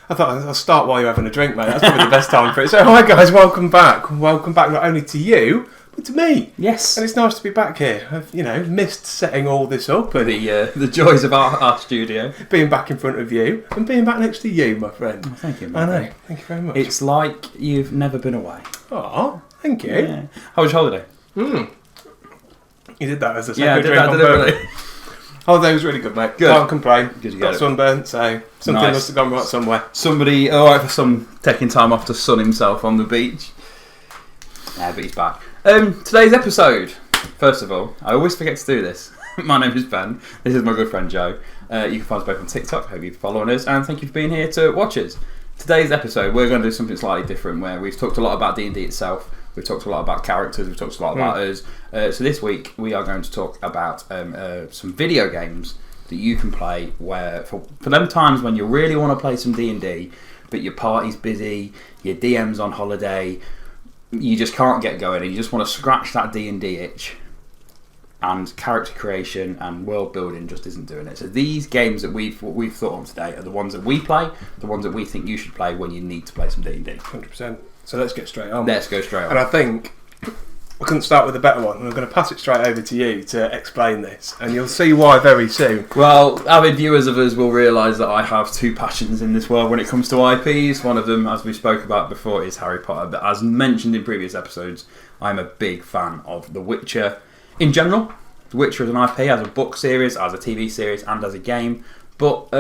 I thought I'll start while you're having a drink, mate. That's probably the best time for it. So, hi guys, welcome back. Welcome back not only to you, but to me. Yes. And it's nice to be back here. I've, missed setting all this up and The joys of our studio. being back in front of you and being back next to you, my friend. Oh, thank you, I know. mate. Thank you very much. It's like you've never been away. Oh, thank you. Yeah. How was your holiday? You did that as a Yeah, I second did drink that on deliberately. purpose. Holiday was really good, mate. Good. Can't complain. Good to Got get it. sunburnt, so something Nice. must have gone right somewhere. Somebody, alright for some taking time off to sun himself on the beach. Yeah, but he's back. Today's episode, first of all, I always forget to do this. My name is Ben. This is my good friend Joe. You can find us both on TikTok. Hope you're following us, and thank you for being here to watch us. Today's episode, we're going to do something slightly different, where we've talked a lot about D&D itself. We've talked a lot about characters. We've talked a lot about us. So this week, we are going to talk about some video games that you can play where for them times when you really want to play some D&D, but your party's busy, your DM's on holiday, you just can't get going, and you just want to scratch that D&D itch, and character creation and world building just isn't doing it. So these games that we've thought of today are the ones that we play, the ones that we think you should play when you need to play some D&D. 100%. So let's get straight on. Let's go straight on. And I think I couldn't start with a better one. I'm going to pass it straight over to you to explain this, and you'll see why very soon. Well, avid viewers of us will realise that I have two passions in this world when it comes to IPs. One of them, as we spoke about before, is Harry Potter. But as mentioned in previous episodes, I'm a big fan of The Witcher in general. The Witcher as an IP, as a book series, as a TV series, and as a game. But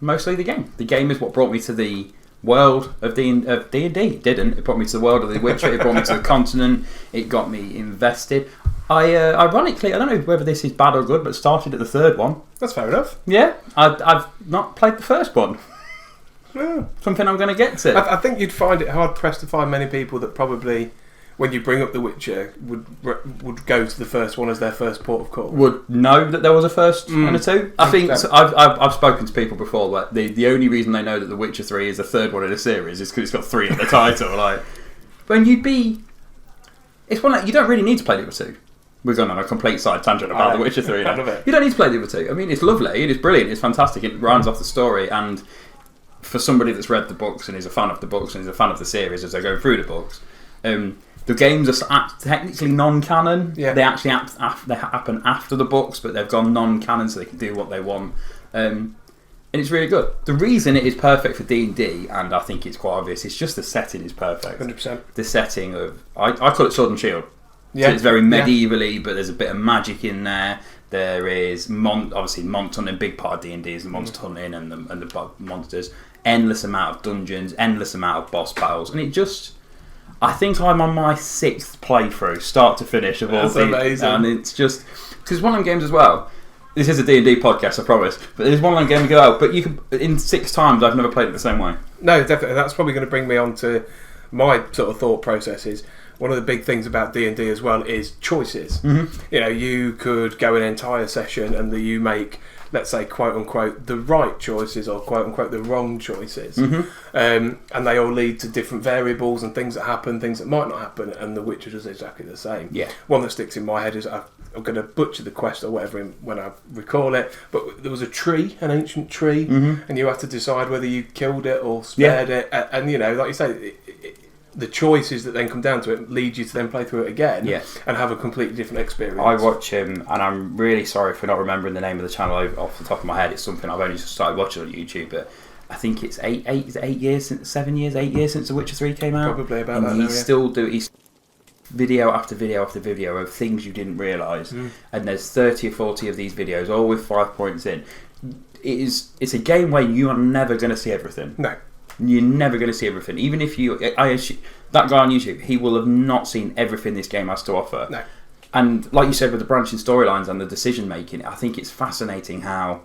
mostly the game. The game is what brought me to the world of D&D. It didn't. It brought me to the world of The Witcher. It brought me to the continent. It got me invested. Ironically, I don't know whether this is bad or good, but started at the third one. That's fair enough. Yeah, I've not played the first one. Yeah. Something I'm going to get to. I think you'd find it hard pressed to find many people that probably, when you bring up The Witcher, would go to the first one as their first port of call. Would know that there was a first and a two. I think I've spoken to people before that the only reason they know that The Witcher 3 is the third one in a series is because it's got 3 in the title. Like, when it's one like you don't really need to play the other two. We've gone on a complete side tangent about The Witcher 3 now. I love it. You don't need to play the other two. I mean, it's lovely, it is brilliant, it's fantastic, it rounds off the story, and for somebody that's read the books and is a fan of the books and is a fan of the series as they're going through the books, the games are technically non-canon. Yeah. They actually they happen after the books, but they've gone non-canon so they can do what they want. And it's really good. The reason it is perfect for D&D, and I think it's quite obvious, it's just the setting is perfect. 100%. The setting of... I call it Sword and Shield. Yeah. So it's very medievally, but there's a bit of magic in there. There is, obviously, monster hunting. A big part of D&D is the monster hunting and the monsters. Endless amount of dungeons, endless amount of boss battles. And it just... I think I'm on my 6th playthrough, start to finish, of all That's these. amazing. And it's just... Because one of them games as well... This is a D&D podcast, I promise. But there's one of them game to go out. But you can... In 6 times, I've never played it the same way. No, definitely. That's probably going to bring me on to my sort of thought processes. One of the big things about D&D as well is choices. Mm-hmm. You could go an entire session and you make, let's say, quote unquote, the right choices or quote unquote the wrong choices. Mm-hmm. And they all lead to different variables and things that happen, things that might not happen, and The Witcher does exactly the same. Yeah. One that sticks in my head is I'm going to butcher the quest or whatever when I recall it, but there was a tree, an ancient tree, and you had to decide whether you killed it or spared it. And, like you say, the choices that then come down to it lead you to then play through it again and have a completely different experience. I watch him, and I'm really sorry for not remembering the name of the channel off the top of my head. It's something I've only just started watching on YouTube, but I think it's 8 years since The Witcher 3 came out. Probably about and that. He's video after video after video of things you didn't realise, and there's 30 or 40 of these videos, all with 5 points in. It's a game where you are never going to see everything. No. You're never going to see everything. Even if I assume, that guy on YouTube, he will have not seen everything this game has to offer. No. And like you said, with the branching storylines and the decision making, I think it's fascinating how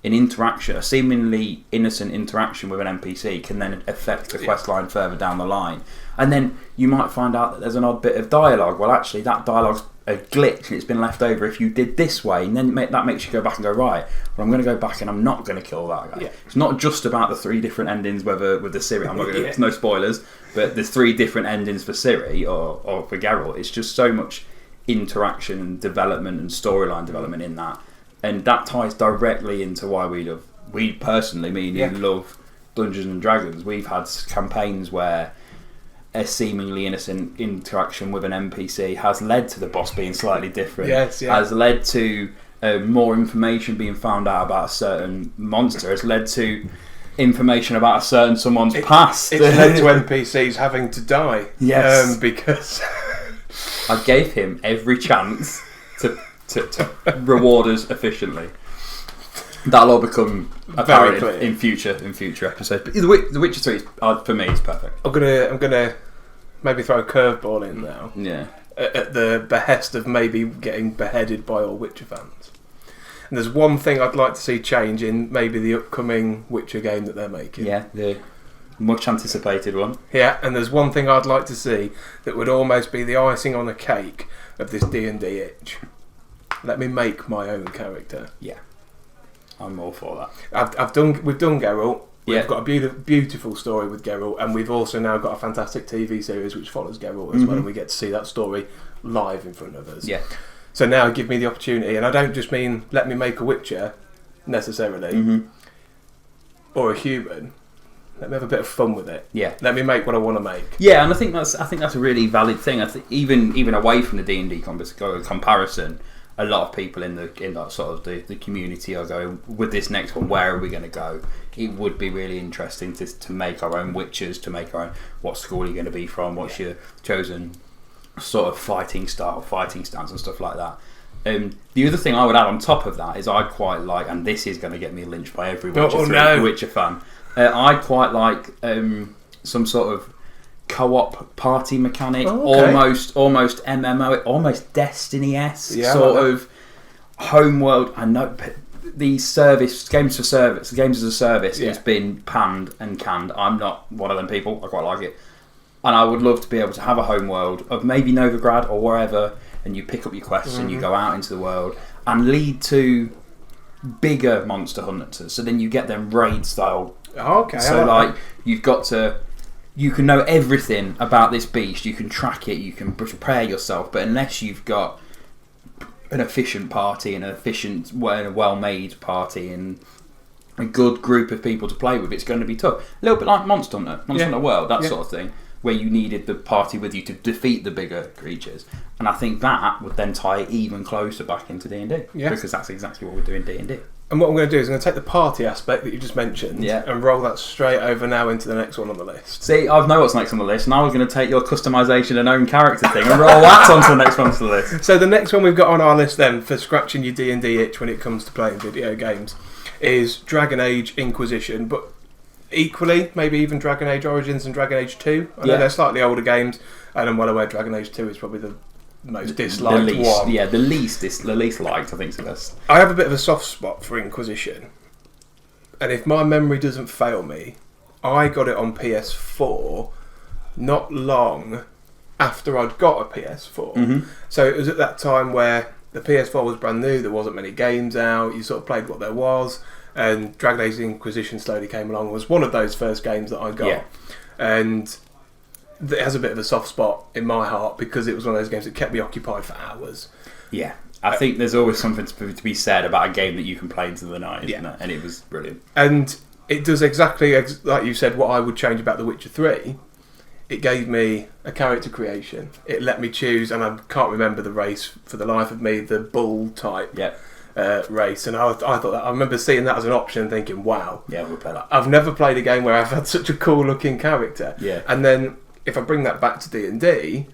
an interaction, a seemingly innocent interaction with an NPC, can then affect the quest line further down the line. And then you might find out that there's an odd bit of dialogue. Well, actually, that dialogue's a glitch and it's been left over if you did this way, and then that makes you go back and go, right, well, I'm going to go back and I'm not going to kill that guy. It's not just about the 3 different endings with the Ciri. I'm not going to, there's no spoilers, but there's 3 different endings for Ciri or for Geralt. It's just so much interaction and development and storyline development in that, and that ties directly into why we personally, me and you, love Dungeons and Dragons, we've had campaigns where a seemingly innocent interaction with an NPC has led to the boss being slightly different. Yes, yeah. Has led to more information being found out about a certain monster. Has led to information about someone's past. It's led to NPCs having to die. Yes. Because I gave him every chance to reward us efficiently. That'll all become apparent in future episodes. But The Witcher 3 for me is perfect. I'm gonna maybe throw a curveball in now. Yeah. At the behest of maybe getting beheaded by all Witcher fans. And there's one thing I'd like to see change in maybe the upcoming Witcher game that they're making. Yeah, the much anticipated one. Yeah, and there's one thing I'd like to see that would almost be the icing on a cake of this D&D itch. Let me make my own character. Yeah, I'm all for that. We've done Geralt. We've Yeah. got a beautiful story with Geralt, and we've also now got a fantastic TV series which follows Geralt as well, and we get to see that story live in front of us. Yeah. So now give me the opportunity, and I don't just mean let me make a Witcher necessarily, or a human. Let me have a bit of fun with it. Yeah. Let me make what I want to make. Yeah, and I think that's a really valid thing. I think even away from the D&D comparison, a lot of people in that sort of the community are going, with this next one, where are we going to go? It would be really interesting to make our own Witchers, to make our own, what school are you going to be from, what's your chosen sort of fighting stance and stuff like that. The other thing I would add on top of that is I'd quite like, and this is going to get me lynched by every Witcher fan, I'd quite like some sort of co-op party mechanic, almost MMO, almost Destiny-esque sort of homeworld. I know games as a service has been panned and canned. I'm not one of them people. I quite like it, and I would love to be able to have a homeworld of maybe Novigrad or wherever, and you pick up your quests and you go out into the world and lead to bigger monster hunters. So then you get them raid style. So you can know everything about this beast, you can track it, you can prepare yourself, but unless you've got an efficient party and an efficient, well-made party and a good group of people to play with, it's going to be tough. A little bit like Monster Hunter World, that sort of thing, where you needed the party with you to defeat the bigger creatures. And I think that would then tie it even closer back into D&D, because that's exactly what we're doing in D&D. And what I'm going to do is I'm going to take the party aspect that you just mentioned and roll that straight over now into the next one on the list. See, I know what's next on the list, and I was going to take your customisation and own character thing and roll that onto the next one on the list. So the next one we've got on our list then for scratching your D&D itch when it comes to playing video games is Dragon Age Inquisition, but equally, maybe even Dragon Age Origins and Dragon Age 2. I know they're slightly older games, and I'm well aware Dragon Age 2 is probably the most disliked one. Yeah, the least liked, I think, is the best. I have a bit of a soft spot for Inquisition, and if my memory doesn't fail me, I got it on PS4 not long after I'd got a PS4. So it was at that time where the PS4 was brand new, there wasn't many games out, you sort of played what there was, and Dragon Age Inquisition slowly came along. It was one of those first games that I got, and it has a bit of a soft spot in my heart because it was one of those games that kept me occupied for hours. Yeah, I think there's always something to be said about a game that you can play into the night, isn't it? And it was brilliant. And it does exactly like you said what I would change about The Witcher 3. It gave me a character creation. It let me choose, and I can't remember the race for the life of me, the bull type race. And I thought that, I remember seeing that as an option and thinking, wow. Yeah, we'll play that. I've never played a game where I've had such a cool looking character. Yeah. And then if I bring that back to D&D,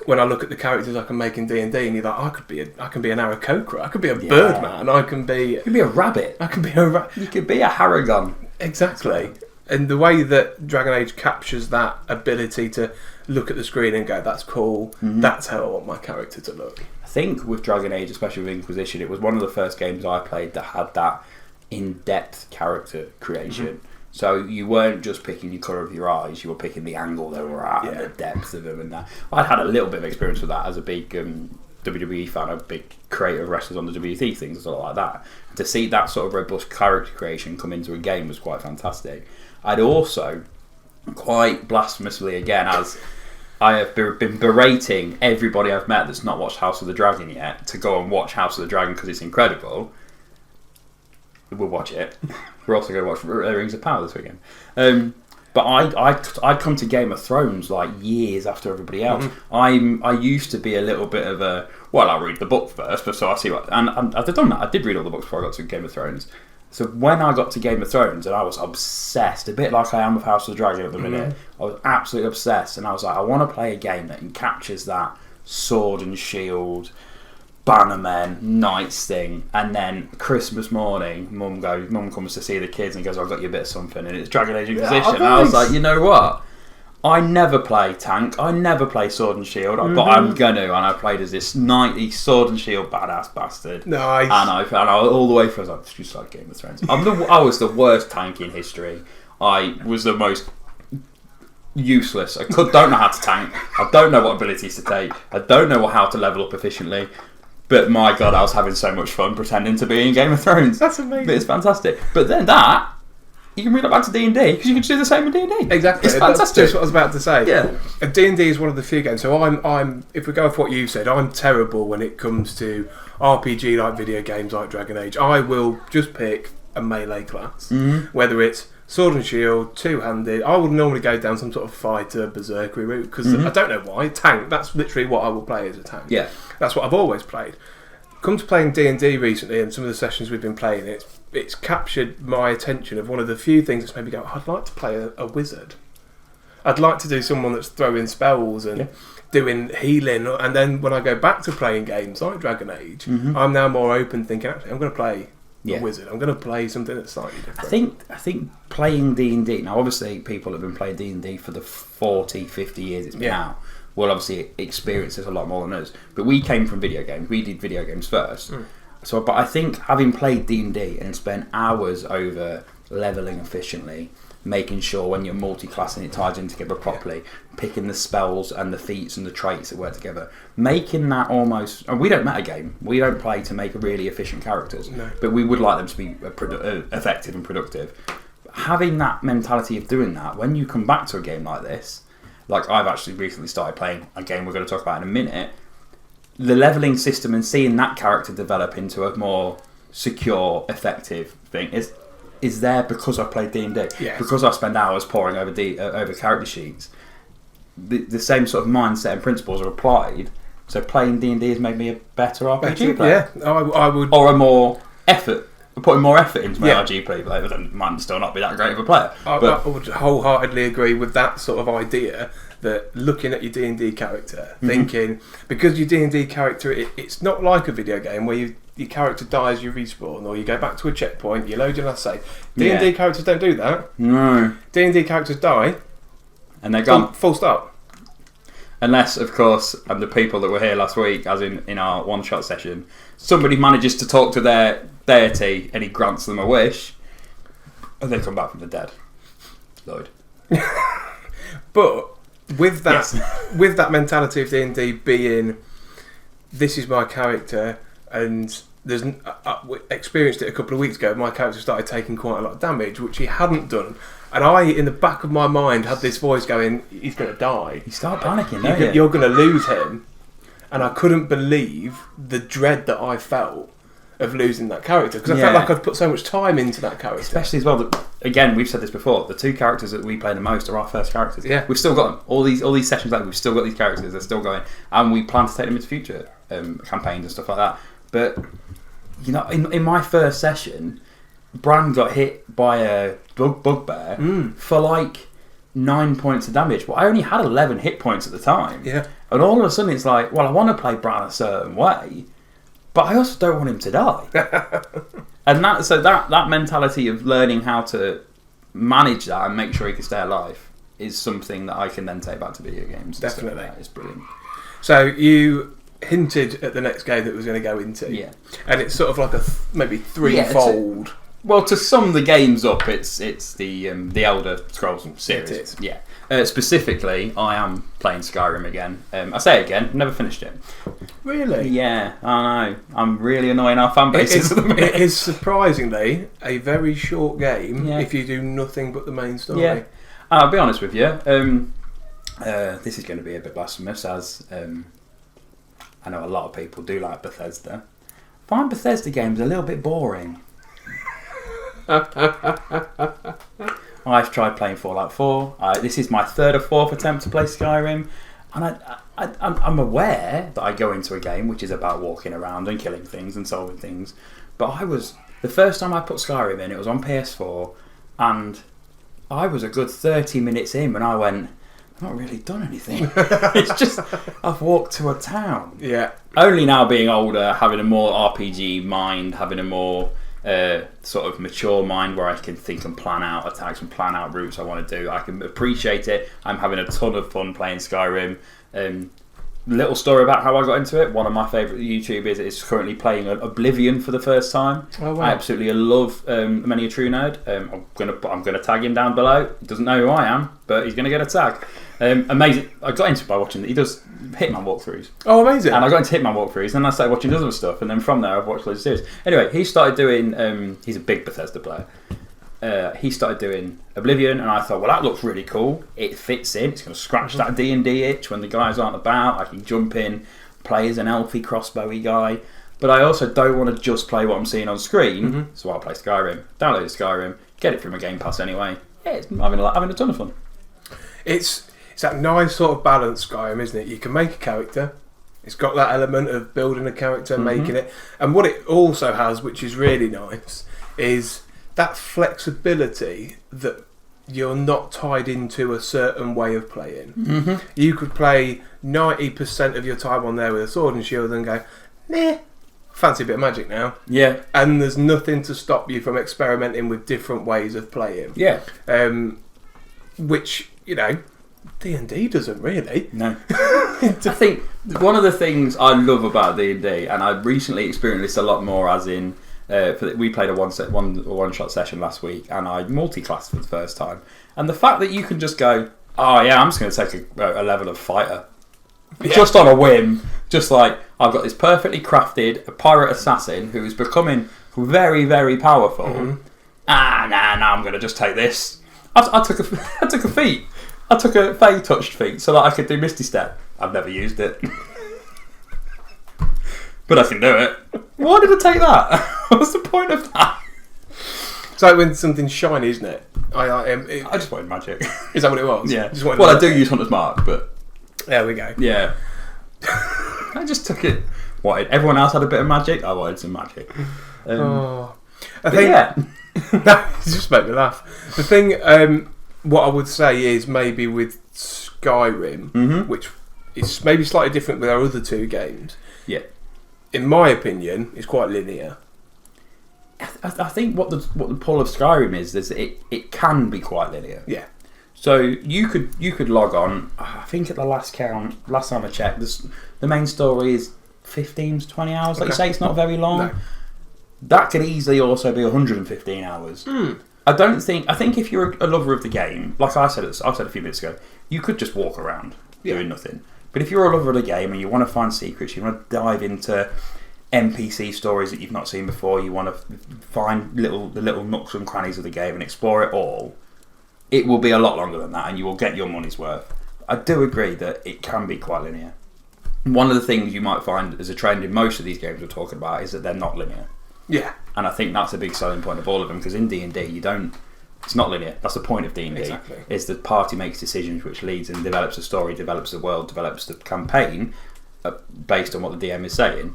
when I look at the characters I can make in D&D, and you're like, I can be an Aarakocra, I could be a Birdman, you could be a rabbit, you could be a Haragon. Exactly. And the way that Dragon Age captures that ability to look at the screen and go, that's cool, that's how I want my character to look. I think with Dragon Age, especially with Inquisition, it was one of the first games I played that had that in-depth character creation. So you weren't just picking your colour of your eyes, you were picking the angle they were at and the depth of them and that. I'd had a little bit of experience with that as a big WWE fan, a big creator of wrestlers on the WT things and stuff like that. And to see that sort of robust character creation come into a game was quite fantastic. I'd also, quite blasphemously again, as I have been berating everybody I've met that's not watched House of the Dragon yet to go and watch House of the Dragon because it's incredible. we'll watch it. We're also going to watch Rings of Power this weekend. But I'd come to Game of Thrones like years after everybody else. I used to be a little bit of a, well, I'll read the book first, but so I see what, and I've done that. I did read all the books before I got to Game of Thrones. So when I got to Game of Thrones, and I was obsessed, a bit like I am with House of the Dragon at the minute, I was absolutely obsessed, and I was like, I want to play a game that captures that sword and shield, bannermen, knights thing, and then Christmas morning, Mum comes to see the kids and goes, I've got you a bit of something, and it's Dragon Age Inquisition. Oh, nice. And I was like, you know what? I never play tank, I never play sword and shield, but I'm gonna, and I played as this knightly sword and shield badass bastard. Nice. And I all the way through, I was like, it's just like Game of Thrones. I was the worst tank in history. I was the most useless. Don't know how to tank. I don't know what abilities to take. I don't know how to level up efficiently. But my God, I was having so much fun pretending to be in Game of Thrones. That's amazing. It's fantastic. But then you can bring it back to D&D because you can do the same with D&D. Exactly. It's fantastic. That's just what I was about to say. Yeah. D&D is one of the few games. So I'm. If we go off what you said, I'm terrible when it comes to RPG like video games like Dragon Age. I will just pick a melee class, whether it's sword and shield, two-handed. I would normally go down some sort of fighter, berserker route because I don't know why. Tank. That's literally what I will play as a tank. Yeah. That's what I've always played. Come to playing D&D recently, and some of the sessions we've been playing, it's captured my attention of one of the few things that's made me go, I'd like to play a wizard. I'd like to do someone that's throwing spells and doing healing, and then when I go back to playing games like Dragon Age, I'm now more open, thinking, actually, I'm going to play a wizard. I'm going to play something that's slightly different. I think playing D&D, now obviously people have been playing D&D for the 40, 50 years it's been out. Will obviously experience this a lot more than us. But we came from video games. We did video games first. So, but I think having played D&D and spent hours over leveling efficiently, making sure when you're multi-classing it ties in together properly, picking the spells and the feats and the traits that work together, making that almost... And we don't metagame. We don't play to make really efficient characters. No. But we would like them to be effective and productive. Having that mentality of doing that, when you come back to a game like this... Like I've actually recently started playing a game we're going to talk about in a minute. The leveling system and seeing that character develop into a more secure, effective thing is there because I played D&D. Yes. Because I spend hours poring over over character sheets. The same sort of mindset and principles are applied. So playing D&D has made me a better RPG player. Yeah, I would. Or a more effort. Putting more effort into my RPG play, but I might still not be that great of a player. I would wholeheartedly agree with that sort of idea, that looking at your D&D character, thinking, because your D&D character, it's not like a video game where your character dies, you respawn, or you go back to a checkpoint, you load your last save. D&D characters don't do that. No. D&D characters die, and they're gone. Full stop. Unless, of course, and the people that were here last week, as in our one-shot session, somebody manages to talk to their deity and he grants them a wish, and they come back from the dead. Lloyd. But with that, with that mentality of D&D being, this is my character, and there's we experienced it a couple of weeks ago. My character started taking quite a lot of damage, which he hadn't done. And I, in the back of my mind, had this voice going, he's going to die. You start panicking, don't you? You're going to lose him. And I couldn't believe the dread that I felt of losing that character. Because I felt like I'd put so much time into that character. Especially as well, that, again, we've said this before, the two characters that we play the most are our first characters. Yeah. We've still got them. All these sessions later, we've still got these characters, they're still going. And we plan to take them into future campaigns and stuff like that. But, you know, in my first session... Bran got hit by a bugbear for like 9 points of damage. Well, I only had 11 hit points at the time. Yeah. And all of a sudden it's like, well, I want to play Bran a certain way, but I also don't want him to die. And that mentality of learning how to manage that and make sure he can stay alive is something that I can then take back to video games. Definitely. It's brilliant. So you hinted at the next game that was going to go into. Yeah. And it's sort of like a maybe threefold... Well, to sum the games up, it's the Elder Scrolls series. It is. Yeah. Specifically, I am playing Skyrim again. I say it again, never finished it. Really? Yeah, I know. I'm really annoying our fan bases at the minute. It is surprisingly a very short game if you do nothing but the main story. Yeah. I'll be honest with you. This is going to be a bit blasphemous, as I know a lot of people do like Bethesda. I find Bethesda games a little bit boring. I've tried playing Fallout 4. This is my third or fourth attempt to play Skyrim, and I'm aware that I go into a game which is about walking around and killing things and solving things. But the first time I put Skyrim in, it was on PS4, and I was a good 30 minutes in when I went, I've not really done anything. It's just, I've walked to a town. Yeah. Only now being older, having a more RPG mind, having a more sort of mature mind where I can think and plan out attacks and plan out routes I want to do. I can appreciate it. I'm having a ton of fun playing Skyrim. Little story about how I got into it. One of my favourite YouTubers is currently playing Oblivion for the first time. Oh, wow. I absolutely love Many a True Nerd. I'm gonna tag him down below. He doesn't know who I am, but he's gonna get a tag. Amazing. I got into it by watching. He does Hitman walkthroughs. Oh, amazing! And I got into Hitman walkthroughs, and then I started watching other stuff, and then from there I've watched loads of series. Anyway, he started doing. He's a big Bethesda player. He started doing Oblivion, and I thought, well, that looks really cool. It fits in. It's going to scratch that D&D itch when the guys aren't about. I can jump in, play as an elfy crossbowy guy. But I also don't want to just play what I'm seeing on screen, so I'll play Skyrim. Download Skyrim, get it through my Game Pass anyway. Yeah, I'm having a ton of fun. It's that nice sort of balance, Skyrim, isn't it? You can make a character. It's got that element of building a character, making it. And what it also has, which is really nice, is that flexibility that you're not tied into a certain way of playing. You could play 90% of your time on there with a sword and shield and go, meh, fancy a bit of magic now. Yeah. And there's nothing to stop you from experimenting with different ways of playing. Yeah. Which, D&D doesn't really. No. I think one of the things I love about D&D, and I recently experienced this a lot more, as in, we played a one-shot session last week, and I multi-classed for the first time. And the fact that you can just go, oh yeah, I'm just going to take a level of fighter. Yeah. Just on a whim. Just like, I've got this perfectly crafted pirate assassin who is becoming very, very powerful. Nah, I'm going to just take this. I took a feat. I took a Fey touched feat so that I could do Misty Step. I've never used it. But I can do it. Why did I take that? What's the point of that? It's like when something's shiny, isn't it? I just wanted magic. Is that what it was? Yeah. I do use Hunter's Mark, but... There we go. Yeah. I just took it. Everyone else had a bit of magic. I wanted some magic. I think... Yeah. That just made me laugh. The thing, what I would say is maybe with Skyrim, which is maybe slightly different with our other two games. Yeah. In my opinion, it's quite linear. I think what the pull of Skyrim is that it can be quite linear. Yeah. So you could log on. I think at the last count, last time I checked, the main story is 15 to 20 hours. Like you say, it's not very long. No. That could easily also be 115 hours. I think if you're a lover of the game, like I said a few minutes ago, you could just walk around doing nothing. But if you're a lover of the game and you want to find secrets, you want to dive into NPC stories that you've not seen before, you want to find the little nooks and crannies of the game and explore it all, it will be a lot longer than that and you will get your money's worth. I do agree that it can be quite linear. One of the things you might find as a trend in most of these games we're talking about is that they're not linear. Yeah. And I think that's a big selling point of all of them, because in D&D it's not linear. That's the point of D&D. Exactly. Is the party makes decisions which leads and develops a story, develops the world, develops the campaign based on what the DM is saying.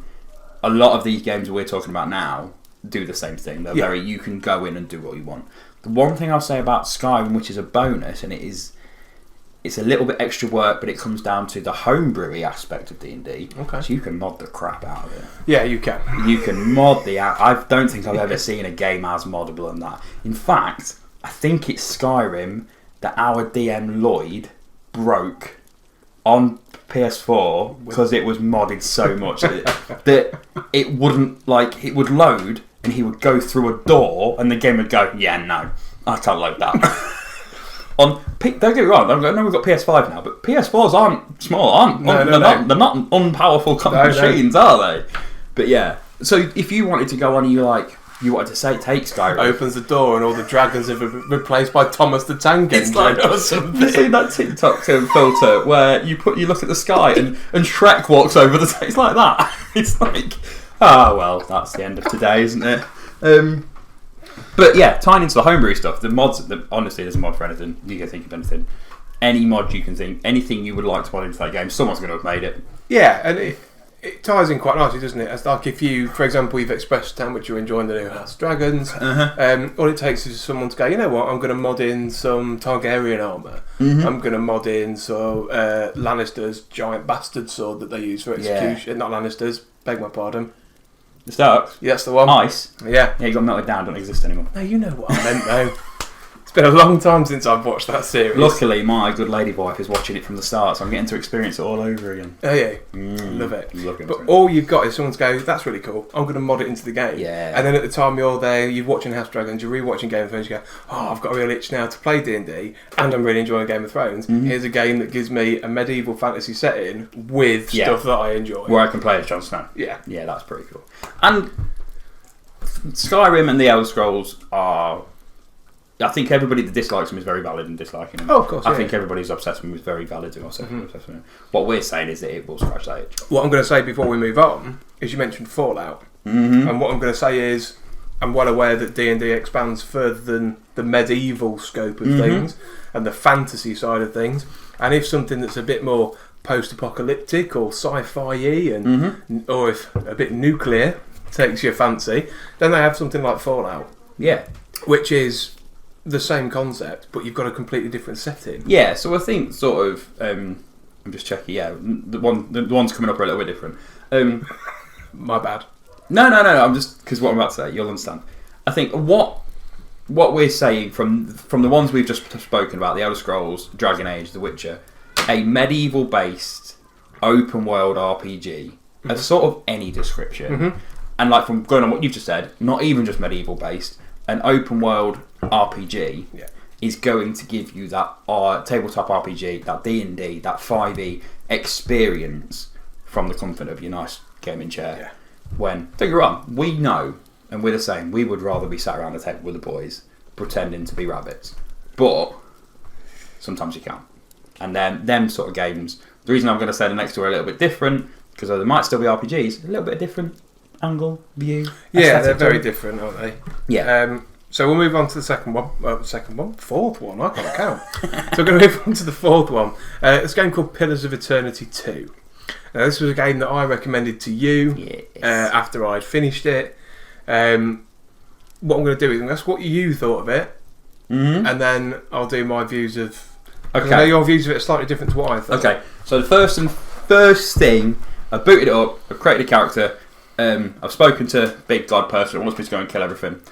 A lot of these games we're talking about now do the same thing. They're you can go in and do what you want. The one thing I'll say about Skyrim, which is a bonus, and it's a little bit extra work, but it comes down to the homebrewy aspect of D&D. Okay. So you can mod the crap out of it. Yeah, you can. You can mod I don't think I've ever seen a game as moddable than that. In fact, I think it's Skyrim that our DM Lloyd broke on PS4 because it was modded so much that it wouldn't, it would load and he would go through a door and the game would go, yeah, no, I can't load that. Don't get me wrong, I know we've got PS5 now, but PS4s aren't small, they're not unpowerful machines, are they? But yeah, so if you wanted to go on and you wanted to say take Skyrim, opens the door and all the dragons have been replaced by Thomas the Tank Engine or something. You seen that TikTok filter where you look at the sky and Shrek walks over the it's like that. It's like, well, that's the end of today, isn't it? But yeah, tying into the homebrew stuff, the mods. Honestly, there's a mod for anything. You can think of anything. Any mod you can think, anything you would like to mod into that game, someone's going to have made it. Yeah, and it ties in quite nicely, doesn't it? It's like if you, for example, you've expressed how much you're enjoying the new House of Dragons, all it takes is someone to go, you know what, I'm going to mod in some Targaryen armour. I'm going to mod in some Lannister's giant bastard sword that they use for execution. Not Lannister's, beg my pardon. The Starks? Yeah, that's the one. Ice? Yeah. Yeah, you got melted down, don't exist anymore. No, you know what I meant though. It's been a long time since I've watched that series. Luckily, my good lady wife is watching it from the start, so I'm getting to experience it all over again. Oh yeah, love it. But all you've got is someone to go, that's really cool, I'm going to mod it into the game. Yeah. And then at the time you're there, you're watching House of Dragons, you're rewatching Game of Thrones, you go, oh, I've got a real itch now to play D&D, and I'm really enjoying Game of Thrones. Here's a game that gives me a medieval fantasy setting with stuff that I enjoy. Where I can play as Jon Snow. Yeah. Yeah, that's pretty cool. And Skyrim and the Elder Scrolls are... I think everybody that dislikes them is very valid in disliking them. Oh, of course, I think everybody who's obsessed with them is very valid in obsessed with them. What we're saying is that it will scratch that itch. What I'm going to say before we move on is you mentioned Fallout. And what I'm going to say is I'm well aware that D&D expands further than the medieval scope of things and the fantasy side of things. And if something that's a bit more post-apocalyptic or sci-fi-y and or if a bit nuclear takes your fancy, then they have something like Fallout. Yeah. Which is the same concept, but you've got a completely different setting. Yeah, so I think sort of... I'm just checking, the ones coming up are a little bit different. My bad. No, I'm just... Because what I'm about to say, you'll understand. I think what we're saying from the ones we've just spoken about, the Elder Scrolls, Dragon Age, The Witcher, a medieval-based open-world RPG of sort of any description, and like from going on what you've just said, not even just medieval-based, an open-world RPG is going to give you that tabletop RPG, that D&D, that 5e experience from the comfort of your nice gaming chair. Yeah. When, don't get me wrong, we know, and we're the same, we would rather be sat around the table with the boys pretending to be rabbits. But sometimes you can't. And then them sort of games, the reason I'm going to say the next two are a little bit different, because though there might still be RPGs, a little bit different angle, view. Yeah, they're very different, aren't they? Yeah. So we'll move on to the fourth one, I can't count. So we're going to move on to the fourth one. It's a game called Pillars of Eternity 2. Now this was a game that I recommended to you after I'd finished it. What I'm going to do is I'm going to ask what you thought of it, and then I'll do my views of... Okay. I know your views of it are slightly different to what I thought. Okay, so the first thing, I booted it up, I've created a character, I've spoken to Big God person who wants me to go and kill everything.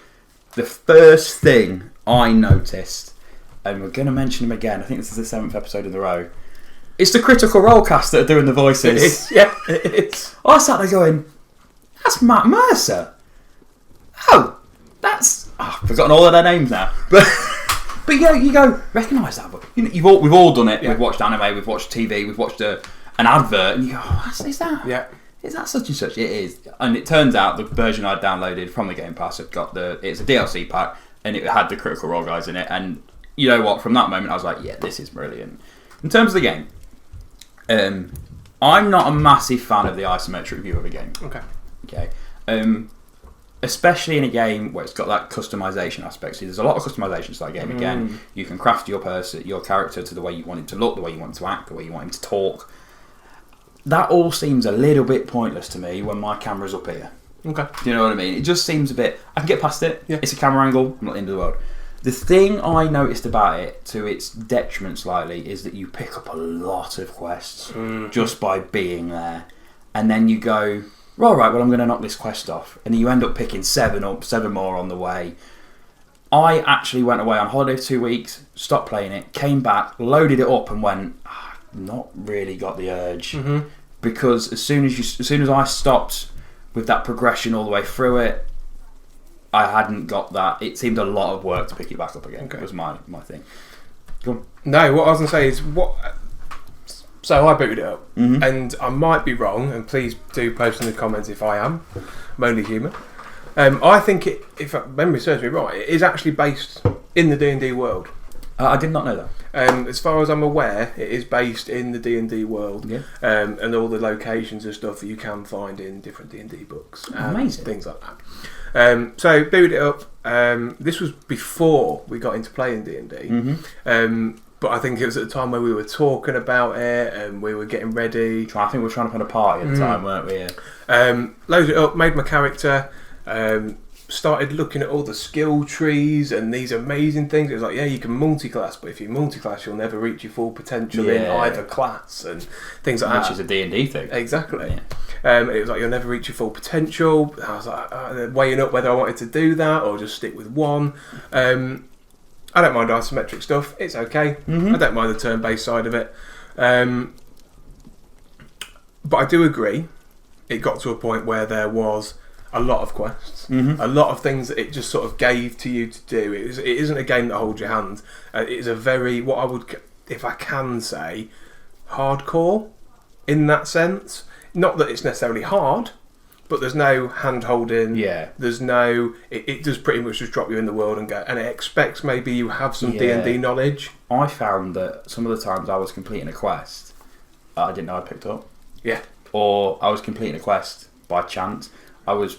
The first thing I noticed, and we're going to mention him again, I think this is the 7th episode in a row, it's the Critical Role cast that are doing the voices. It is, yeah, it is. I sat there going, that's Matt Mercer. Oh, that's... I've forgotten all of their names now. But you go, recognise that. We've all done it. Yeah. We've watched anime, we've watched TV, we've watched an advert, and you go, oh, is that? Yeah. Is that such and such? It is. And it turns out the version I downloaded from the Game Pass it's a DLC pack, and it had the Critical Role guys in it. And you know what? From that moment, I was like, yeah, this is brilliant. In terms of the game, I'm not a massive fan of the isometric view of a game. Okay. Especially in a game where it's got that customization aspect. See, there's a lot of customization to that game. Again, you can craft your character to the way you want him to look, the way you want him to act, the way you want him to talk. That all seems a little bit pointless to me when my camera's up here. Okay. Do you know what I mean? It just seems a bit... I can get past it. Yeah. It's a camera angle. I'm not the end of the world. The thing I noticed about it, to its detriment slightly, is that you pick up a lot of quests just by being there. And then you go, all right, well, I'm going to knock this quest off. And you end up picking 7 more on the way. I actually went away on holiday for 2 weeks, stopped playing it, came back, loaded it up and went... not really got the urge because as soon as I stopped with that progression all the way through it, I hadn't got that. It seemed a lot of work to pick it back up again. Was my thing. Go on. No, what I was going to say is so I booted it up, and I might be wrong, and please do post in the comments if I am. I'm only human. I think if memory serves me right, it is actually based in the D&D world. I did not know that. As far as I'm aware, it is based in the D&D world, and all the locations and stuff that you can find in different D&D books, Amazing things like that. So booted it up, This was before we got into playing D&D. But I think it was at the time when we were talking about it and we were getting ready. I think we were trying to find a party at the time, weren't we? Loaded it up, made my character, started looking at all the skill trees and these amazing things. It was like, yeah, you can multi-class, but if you multi-class, you'll never reach your full potential in either class and things like that. Which is a D&D thing. Exactly. It was like, you'll never reach your full potential. I was like, weighing up whether I wanted to do that or just stick with one. I don't mind isometric stuff. It's okay. I don't mind the turn-based side of it. But I do agree. It got to a point where there was a lot of quests, a lot of things that it just sort of gave to you to do. It isn't a game that holds your hand. It is a very, what I would, if I can say, hardcore in that sense. Not that it's necessarily hard, but there's no hand holding. Yeah. There's no. It does pretty much just drop you in the world and go. And it expects maybe you have some D&D knowledge. I found that some of the times I was completing a quest I didn't know I picked up. Yeah. Or I was completing a quest by chance. I was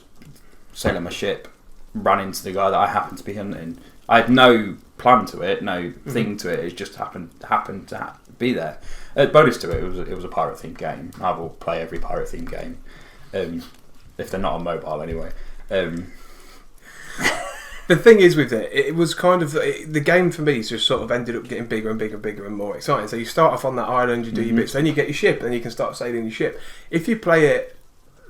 sailing my ship, ran into the guy that I happened to be hunting. I had no plan to it, no thing to it. It just happened to be there. Bonus to it, it was a pirate themed game. I will play every pirate themed game, if they're not on mobile anyway. The thing is with it was kind of the game for me just sort of ended up getting bigger and bigger and bigger and more exciting. So you start off on that island, you do your bits, then you get your ship, and then you can start sailing your ship. If you play it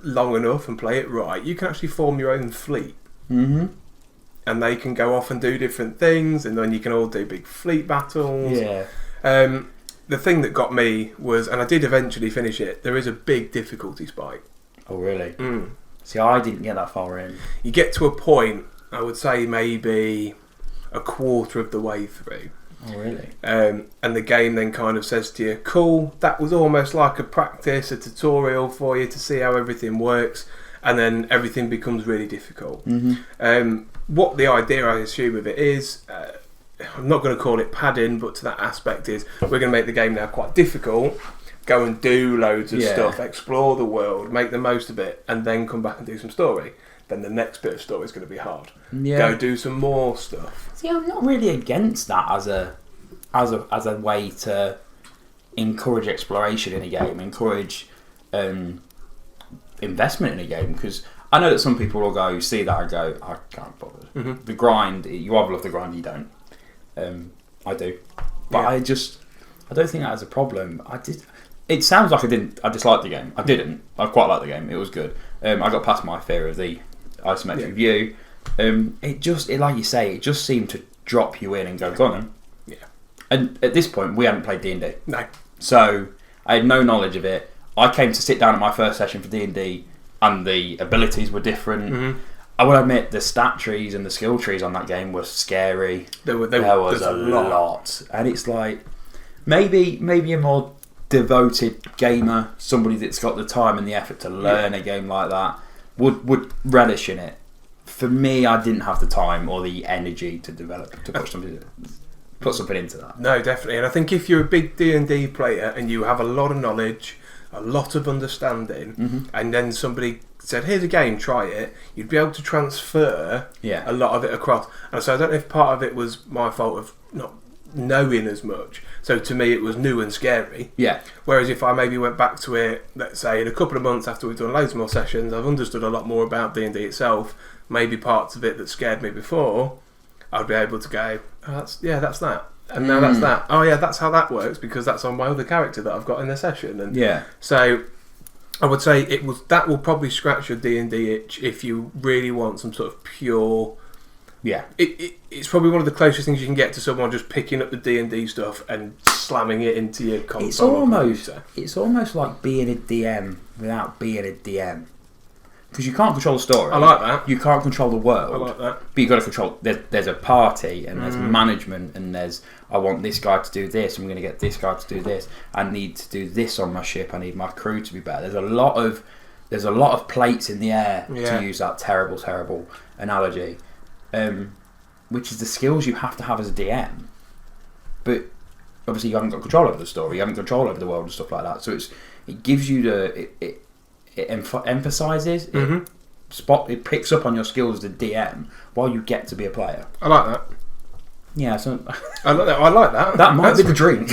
long enough and play it right, you can actually form your own fleet. And they can go off and do different things, and then you can all do big fleet battles. Yeah. The thing that got me was, and I did eventually finish it, there is a big difficulty spike. Oh, really? See, I didn't get that far in. You get to a point, I would say maybe a quarter of the way through. Oh, really? And the game then kind of says to you, cool, that was almost like a practice, a tutorial for you to see how everything works, and then everything becomes really difficult. What the idea, I assume, of it is, I'm not going to call it padding, but to that aspect is, we're going to make the game now quite difficult, go and do loads of stuff, explore the world, make the most of it, and then come back and do some story. Then the next bit of story is going to be hard. Go do some more stuff. See, I'm not really against that as a way to encourage exploration in a game, encourage investment in a game, because I know that some people will go see that and go, I can't bother. The grind, you either love the grind or you don't. I do, but I don't think that is a problem. It sounds like I disliked the game. I didn't. I quite liked the game. It was good. I got past my fear of the isometric view. It like you say, it just seemed to drop you in and go on then. Yeah. And at this point, we hadn't played D&D. No. So I had no knowledge of it. I came to sit down at my first session for D&D, and the abilities were different. I will admit the stat trees and the skill trees on that game were scary. There was a lot, and it's like maybe a more devoted gamer, somebody that's got the time and the effort to learn a game like that, would relish in it. For me, I didn't have the time or the energy to put something into that. No, definitely. And I think if you're a big D&D player and you have a lot of knowledge, a lot of understanding, and then somebody said, here's a game, try it, you'd be able to transfer a lot of it across. And so I don't know if part of it was my fault of not knowing as much. So to me it was new and scary. Yeah. Whereas if I maybe went back to it, let's say in a couple of months after we've done loads more sessions, I've understood a lot more about D&D itself, maybe parts of it that scared me before, I'd be able to go, that's that. And now that's that. Oh yeah, that's how that works, because that's on my other character that I've got in the session. And so I would say that will probably scratch your D&D itch if you really want some sort of pure. Yeah, it's probably one of the closest things you can get to someone just picking up the D&D stuff and slamming it into your console. It's almost like being a DM without being a DM, because you can't control the story. I like that. You can't control the world. I like that. But you've got to control. There's a party and there's management and there's, I want this guy to do this. I'm going to get this guy to do this. I need to do this on my ship. I need my crew to be better. There's a lot of plates in the air, to use that terrible analogy. Which is the skills you have to have as a DM, but obviously you haven't got control over the story, you haven't control over the world and stuff like that. So it gives you it emphasizes, it picks up on your skills as a DM while you get to be a player. I like that. Yeah, so I like that. That might be the drink.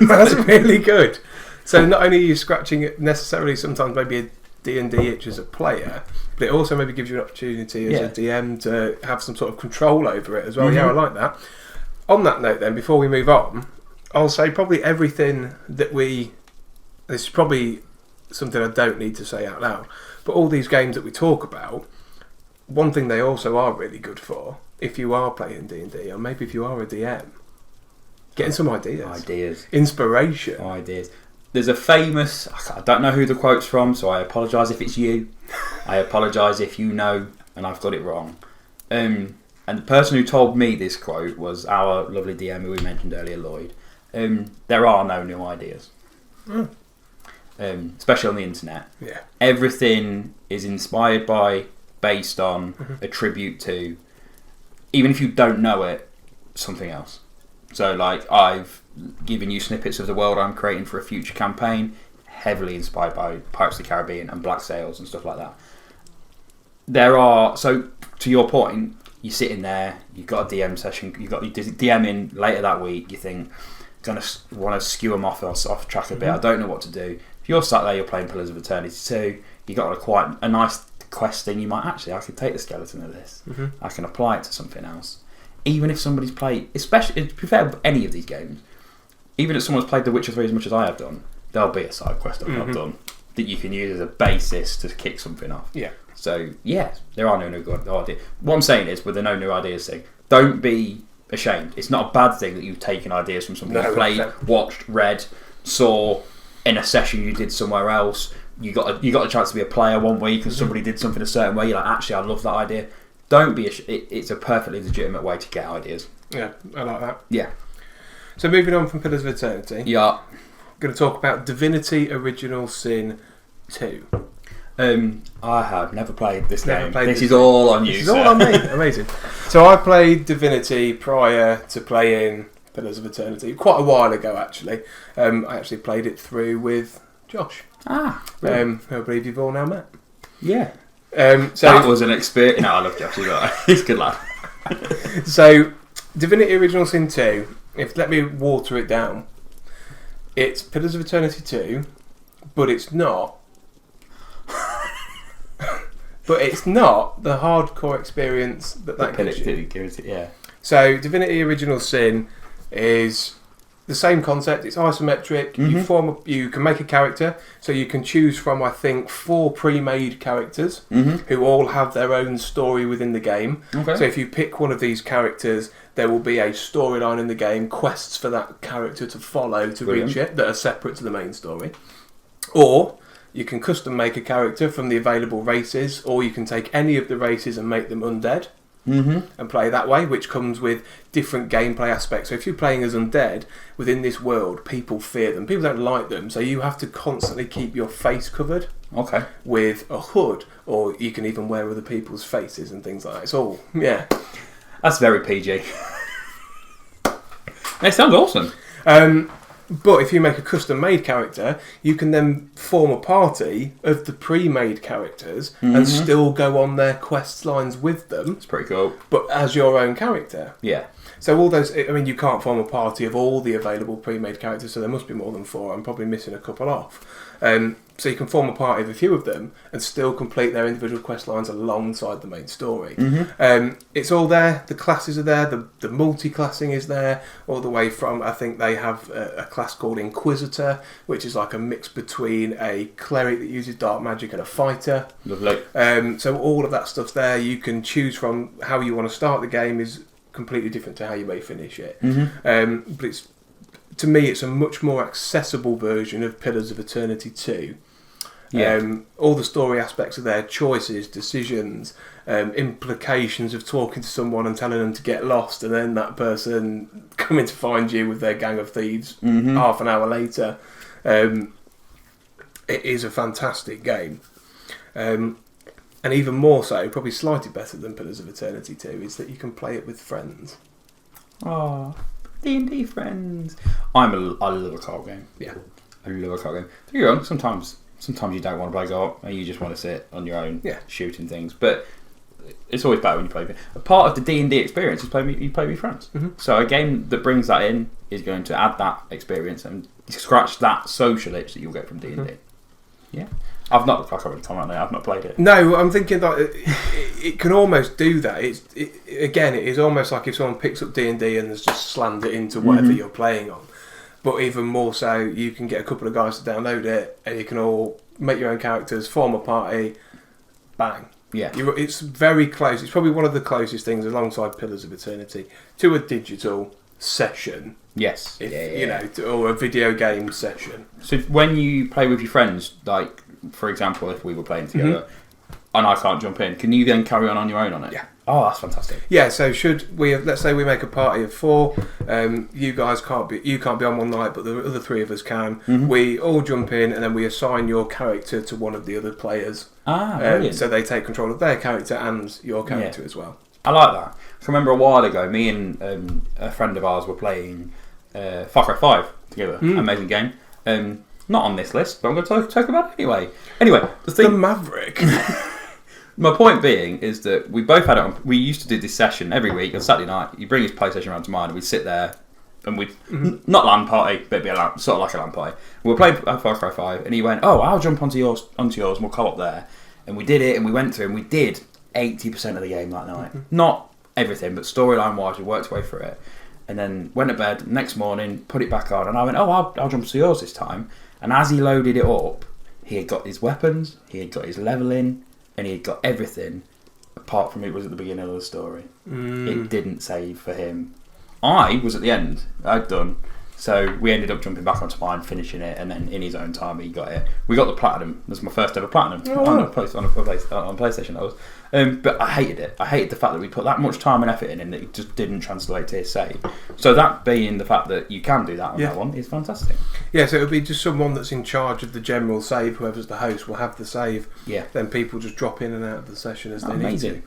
That's really good. So not only are you scratching necessarily sometimes maybe a D&D itch as a player, but it also maybe gives you an opportunity as a DM to have some sort of control over it as well. Yeah, I like that. On that note then, before we move on, I'll say probably everything that this is probably something I don't need to say out loud, but all these games that we talk about, one thing they also are really good for, if you are playing D&D, or maybe if you are a DM, getting some ideas. Inspiration. Ideas. There's a famous, I don't know who the quote's from, so I apologise if it's you. I apologise if you know and I've got it wrong. And the person who told me this quote was our lovely DM who we mentioned earlier, Lloyd. There are no new ideas. Especially on the internet. Yeah. Everything is inspired by, based on, attribute to, even if you don't know it, something else. So like I've given you snippets of the world I'm creating for a future campaign, heavily inspired by Pirates of the Caribbean and Black Sails and stuff like that. So to your point, you're sitting there, you've got a DM session, you've got your DM in later that week, you think, gonna want to skew them off track a bit, I don't know what to do. If you're sat there, you're playing Pillars of Eternity 2, you got quite a nice quest thing, you might actually, I could take the skeleton of this, I can apply it to something else. Even if somebody's played, especially, to be fair with any of these games, even if someone's played The Witcher 3 as much as I have done, there'll be a side quest I've not done that you can use as a basis to kick something off. Yeah. So, yeah, there are no new ideas. What I'm saying is, with the no new ideas thing, don't be ashamed. It's not a bad thing that you've taken ideas from something you played, watched, read, saw in a session you did somewhere else. You got a chance to be a player one week and somebody did something a certain way. You're like, actually, I love that idea. Don't be it's a perfectly legitimate way to get ideas. Yeah, I like that. Yeah. So moving on from Pillars of Eternity. Yeah. I'm going to talk about Divinity Original Sin 2. I have never played this game. This is all on you. This is all on me. Amazing. So I played Divinity prior to playing Pillars of Eternity quite a while ago. Actually, I actually played it through with Josh. Really? Who I believe you've all now met. Yeah. So that was an experience. No, I love Josh. He's a good lad. So Divinity Original Sin 2. Let me water it down. It's Pillars of Eternity 2, but it's not. But it's not the hardcore experience that gives you. Yeah. So Divinity Original Sin is the same concept. It's isometric. You can make a character, so you can choose from, I think, 4 pre-made characters who all have their own story within the game. Okay. So if you pick one of these characters, there will be a storyline in the game, quests for that character to follow to reach it that are separate to the main story. Or you can custom make a character from the available races, or you can take any of the races and make them undead. And play that way, which comes with different gameplay aspects. So if you're playing as undead within this world, people fear them. People don't like them, so you have to constantly keep your face covered. Okay. With a hood, or you can even wear other people's faces and things like that. It's all That's very PG. It sounds awesome. But if you make a custom-made character, you can then form a party of the pre-made characters and still go on their quest lines with them. It's pretty cool. But as your own character. Yeah. So all those, you can't form a party of all the available pre-made characters, so there must be more than 4. I'm probably missing a couple off. So you can form a party of a few of them and still complete their individual quest lines alongside the main story. It's all there. The classes are there. The multi-classing is there. All the way from, I think they have a class called Inquisitor, which is like a mix between a cleric that uses dark magic and a fighter. Lovely. So all of that stuff's there. You can choose from how you want to start the game is completely different to how you may finish it. But to me, it's a much more accessible version of Pillars of Eternity 2. All the story aspects are there, choices, decisions, implications of talking to someone and telling them to get lost, and then that person coming to find you with their gang of thieves half an hour later. It is a fantastic game. And even more so, probably slightly better than Pillars of Eternity 2, is that you can play it with friends. Oh, D&D friends. I love a card game. Yeah. I love a card game. Don't get me wrong, sometimes sometimes you don't want to play co-op and you just want to sit on your own shooting things. But it's always better when you play. A part of the D&D experience is you play with friends. Mm-hmm. So a game that brings that in is going to add that experience and scratch that social itch that you'll get from D&D. Mm-hmm. Yeah. I can't really comment on it. I've not played it. No, I'm thinking that it can almost do that. It is almost like if someone picks up D&D and has just slammed it into whatever you're playing on. But even more so, you can get a couple of guys to download it, and you can all make your own characters, form a party, bang. Yeah. It's very close. It's probably one of the closest things, alongside Pillars of Eternity, to a digital session. Yes. Or a video game session. So when you play with your friends, like, for example, if we were playing together and I can't jump in, can you then carry on your own on it? Yeah. Oh, that's fantastic. Yeah, so let's say we make a party of 4, you guys can't be on one night, but the other 3 of us can. Mm-hmm. We all jump in and then we assign your character to one of the other players. Brilliant. So they take control of their character and your character as well. I like that. I remember a while ago, me and a friend of ours were playing Far Cry 5 together. Amazing game. Not on this list, but I'm going to talk about it anyway. Anyway, the Maverick. My point being is that we both had it on. We used to do this session every week on Saturday night. You bring his PlayStation around to mine, and we'd sit there, and we'd not LAN party, but it'd be sort of like a LAN party. We were playing Far Cry 5, and he went, "Oh, I'll jump onto yours, and we'll co-op there." And we did it, and we went through, and we did 80% of the game that night. Not everything, but storyline wise, we worked our way through it. And then went to bed. Next morning, put it back on, and I went, "Oh, I'll jump to yours this time." And as he loaded it up, he had got his weapons, he had got his leveling, and he had got everything, apart from it was at the beginning of the story. It didn't save for him. I was at the end. I'd done. So we ended up jumping back onto mine, finishing it, and then in his own time he got it. We got the platinum. It was my first ever platinum on PlayStation. That was. But I hated it. I hated the fact that we put that much time and effort in and it just didn't translate to his save. So that being the fact that you can do that on that one is fantastic. Yeah, so it would be just someone that's in charge of the general save. Whoever's the host will have the save. Yeah. Then people just drop in and out of the session as they need to.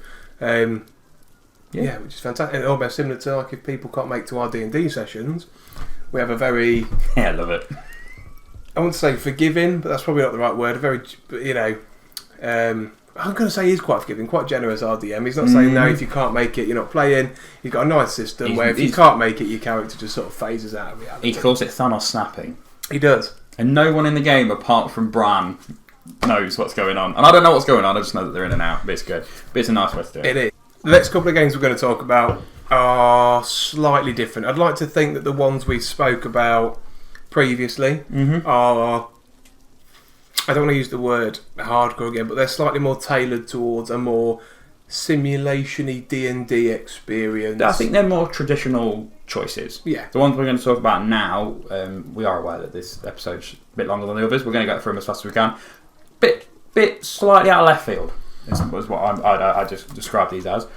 Which is fantastic. And almost similar to like if people can't make to our D&D sessions, we have a very... I love it. I wouldn't say forgiving, but that's probably not the right word. A very, I'm going to say he's quite forgiving, quite generous RDM. He's not saying, no, if you can't make it, you're not playing. He's got a nice system where if you can't make it, your character just sort of phases out of reality. He calls it Thanos snapping. He does. And no one in the game, apart from Bran, knows what's going on. And I don't know what's going on, I just know that they're in and out, but it's good. But it's a nice way to do it. It is. The next couple of games we're going to talk about are slightly different. I'd like to think that the ones we spoke about previously are, I don't want to use the word hardcore again, but they're slightly more tailored towards a more simulation-y D&D experience. I think they're more traditional choices. Yeah. The ones we're going to talk about now, we are aware that this episode's a bit longer than the others. We're going to go through them as fast as we can. Bit slightly out of left field is what I just described these as.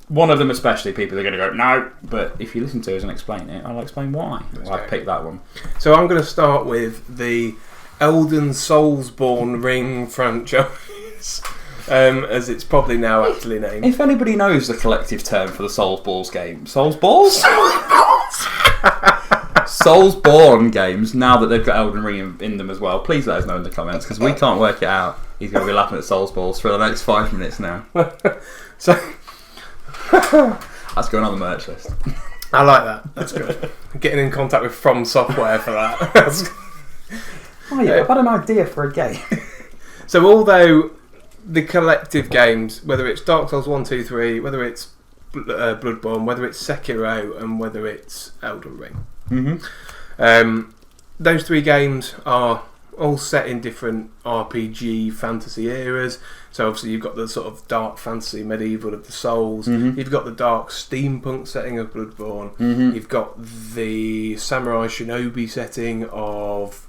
One of them especially, people are going to go, no, but if you listen to us and explain it, I'll explain why I picked that one. So I'm going to start with the Elden Soulsborne Ring franchise, as it's probably now aptly named. If anybody knows the collective term for the Soulsballs game, Soulsballs? Soulsborne games, now that they've got Elden Ring in them as well, please let us know in the comments, because we can't work it out. He's going to be laughing at Soulsballs for the next 5 minutes now. So... That's going on the merch list. I like that. That's good. Getting in contact with From Software for that. I've had an idea for a game. So although the collective games, whether it's Dark Souls 1, 2, 3, whether it's Bloodborne, whether it's Sekiro, and whether it's Elden Ring, those 3 games are all set in different RPG fantasy eras. So obviously you've got the sort of dark fantasy medieval of the Souls. You've got the dark steampunk setting of Bloodborne. You've got the samurai shinobi setting of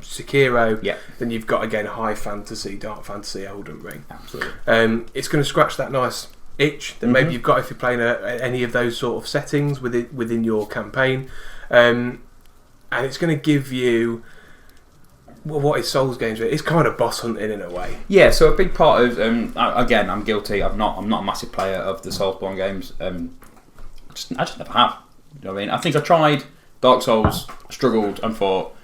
Sekiro. Yeah. Then you've got again high fantasy, dark fantasy, Elden Ring. Absolutely. It's going to scratch that nice itch that maybe you've got if you're playing any of those sort of settings within your campaign, and it's going to give you. Well, what is Souls games? It's kind of boss hunting in a way. Yeah, so a big part of again, I'm guilty. I'm not a massive player of the Soulsborne games. I just never have. You know what I mean? I think I tried Dark Souls, struggled, and thought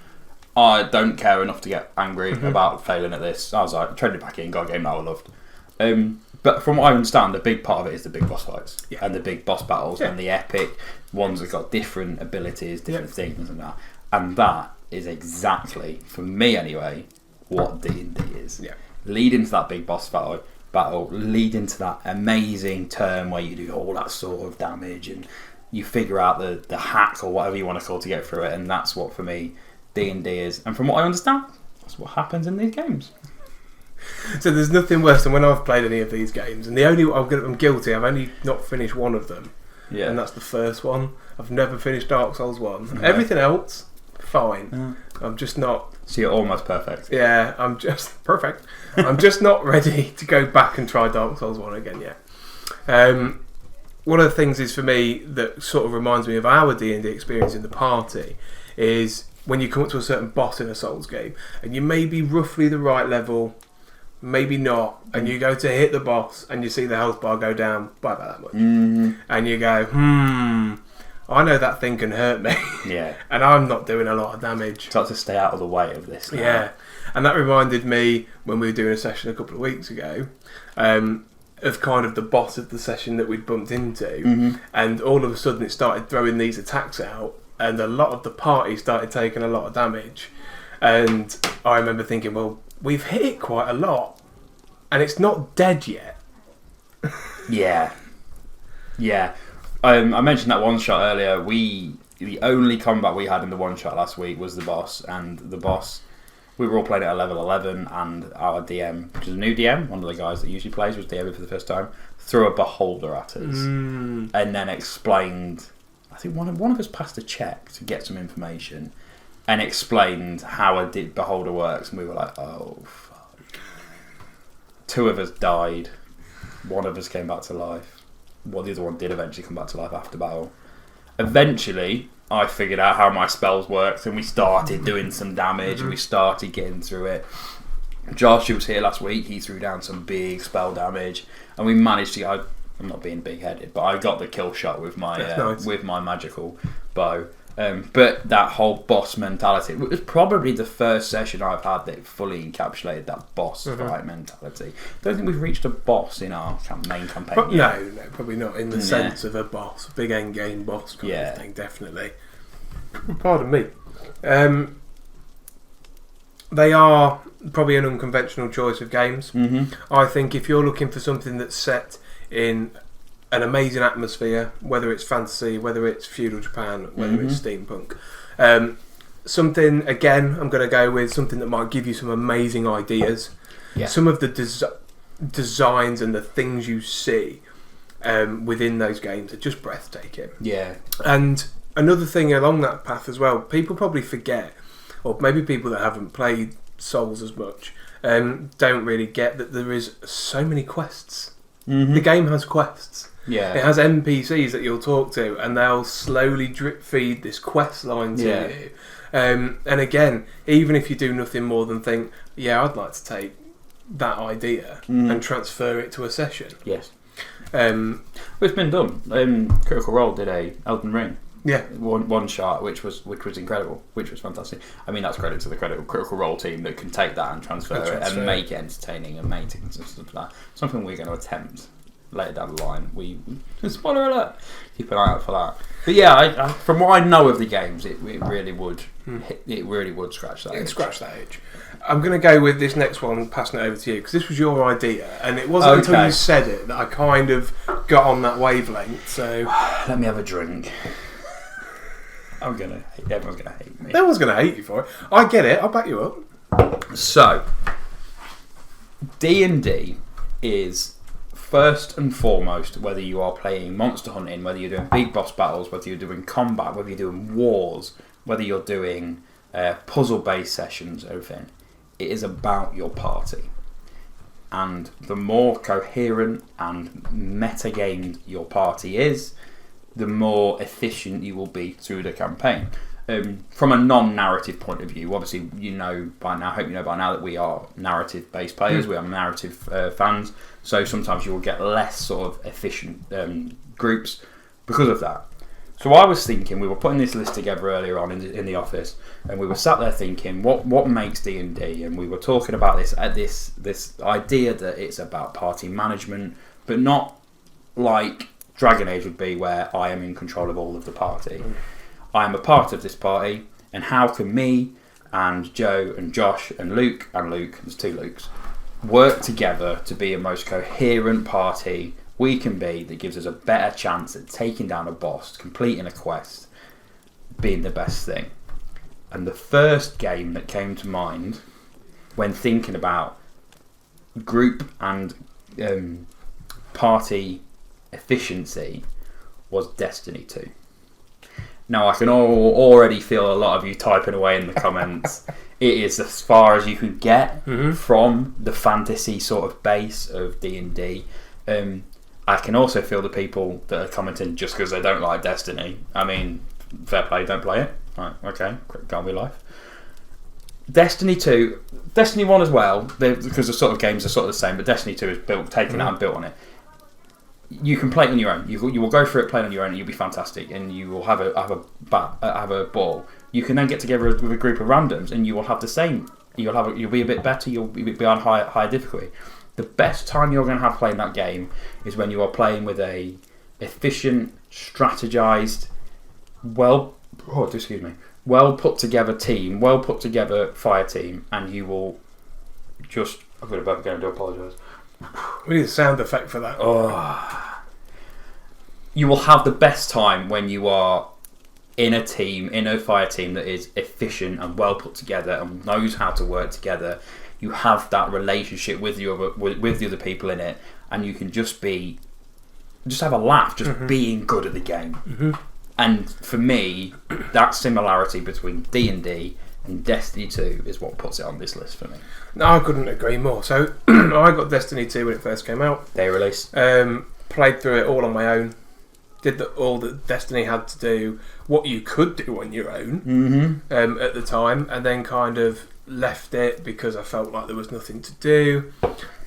I don't care enough to get angry about failing at this. I was like, traded it back in, got a game that I loved. But from what I understand, a big part of it is the big boss fights and the big boss battles and the epic ones that got different abilities, different things and that. And that is exactly, for me anyway, what D&D is. Yeah. Lead into that big boss battle, lead into that amazing turn where you do all that sort of damage and you figure out the hack or whatever you want to call to get through it. And that's what, for me, D&D is. And from what I understand, that's what happens in these games. So there's nothing worse than when I've played any of these games, and I'm guilty. I've only not finished one of them, and that's the first one. I've never finished Dark Souls 1. Okay. Everything else, fine. Yeah. I'm just not. So you're almost perfect. Yeah, I'm just perfect. I'm just not ready to go back and try Dark Souls 1 again yet. One of the things is for me that sort of reminds me of our D&D experience in the party is when you come up to a certain boss in a Souls game, and you may be roughly the right level. Maybe not, and you go to hit the boss and you see the health bar go down by about that much, and you go, I know that thing can hurt me, and I'm not doing a lot of damage. Start to stay out of the way of this now. Yeah, and that reminded me when we were doing a session a couple of weeks ago, of kind of the boss of the session that we'd bumped into, and all of a sudden it started throwing these attacks out, and a lot of the party started taking a lot of damage, and I remember thinking, well, we've hit it quite a lot, and it's not dead yet. Yeah. I mentioned that one shot earlier. The only combat we had in the one shot last week was the boss, and the boss, we were all playing at level 11, and our DM, which is a new DM, one of the guys that usually plays, was DMing for the first time, threw a beholder at us, and then explained, I think one of us passed a check to get some information, and explained how a beholder works, and we were like, oh fuck. 2 of us died, 1 of us came back to life. Well, the other one did eventually come back to life after battle. Eventually, I figured out how my spells worked, and we started doing some damage, and we started getting through it. Josh, who was here last week, he threw down some big spell damage, and we managed to. I'm not being big-headed, but I got the kill shot with my with my magical bow. But that whole boss mentality, it was probably the first session I've had that fully encapsulated that boss fight mentality. Don't think we've reached a boss in our main campaign yet. No, probably not in the sense of a boss, big end game boss kind of thing, definitely. Pardon me. They are probably an unconventional choice of games. I think if you're looking for something that's set in an amazing atmosphere, whether it's fantasy, whether it's feudal Japan, whether it's steampunk. Something, again, I'm going to go with something that might give you some amazing ideas. Yeah. Some of the designs and the things you see within those games are just breathtaking. Yeah. And another thing along that path as well, people probably forget, or maybe people that haven't played Souls as much, don't really get that there is so many quests. The game has quests. Yeah. It has NPCs that you'll talk to, and they'll slowly drip feed this quest line to you. And again, even if you do nothing more than think, I'd like to take that idea and transfer it to a session. Yes. It's been done. Critical Role did a Elden Ring. Yeah. One shot, which was incredible, which was fantastic. I mean, that's credit to the Critical Role team that can take that and transfer it and make it entertaining and make it consistent. Like that. Something we're going to attempt later down the line. We spoiler alert. Keep an eye out for that. But yeah, I, from what I know of the games, it really would scratch that. It'd scratch that itch. I'm going to go with this next one, passing it over to you, because this was your idea, and it wasn't until you said it that I kind of got on that wavelength. So let me have a drink. Everyone's gonna hate me. No one's gonna hate you for it. I get it. I'll back you up. So, D&D is first and foremost, whether you are playing monster hunting, whether you're doing big boss battles, whether you're doing combat, whether you're doing wars, whether you're doing puzzle-based sessions, everything. It is about your party. And the more coherent and meta-gamed your party is, the more efficient you will be through the campaign. From a non-narrative point of view, obviously, hope you know by now that we are narrative-based players, we are narrative fans, so sometimes you will get less sort of efficient groups because of that. So I was thinking, we were putting this list together earlier on in the office, and we were sat there thinking, what makes D&D? And we were talking about this idea that it's about party management, but not like Dragon Age would be, where I am in control of all of the party. I am a part of this party, and how can me and Joe and Josh and Luke, there's 2 Lukes, work together to be a most coherent party we can be, that gives us a better chance at taking down a boss, completing a quest, being the best thing. And the first game that came to mind when thinking about group and party efficiency was Destiny 2. Now, I can already feel a lot of you typing away in the comments. It is as far as you can get from the fantasy sort of base of D&D. I can also feel the people that are commenting just because they don't like Destiny. I mean, fair play, don't play it. Right, okay, can't be life. Destiny 2, Destiny 1 as well, because the sort of games are sort of the same, but Destiny 2 is taken out and built on it. You can play it on your own. You will go through it, play it on your own, and you'll be fantastic, and you will have a ball. You can then get together with a group of randoms, and you will have the same. You'll be a bit better. You'll be on higher difficulty. The best time you're going to have playing that game is when you are playing with a efficient, strategized, well put together team, well put together fire team, and you will just. I'm going to do apologise. We need a sound effect for that. Oh. You will have the best time when you are in a team, in a fire team that is efficient and well put together and knows how to work together. You have that relationship with the other people in it, and you can just have a laugh, being good at the game. And for me, that similarity between D&D and Destiny 2 is what puts it on this list for me. No, I couldn't agree more. So I got Destiny 2 when it first came out. Day release. Played through it all on my own. Did all that Destiny had to do, what you could do on your own at the time, and then kind of left it because I felt like there was nothing to do.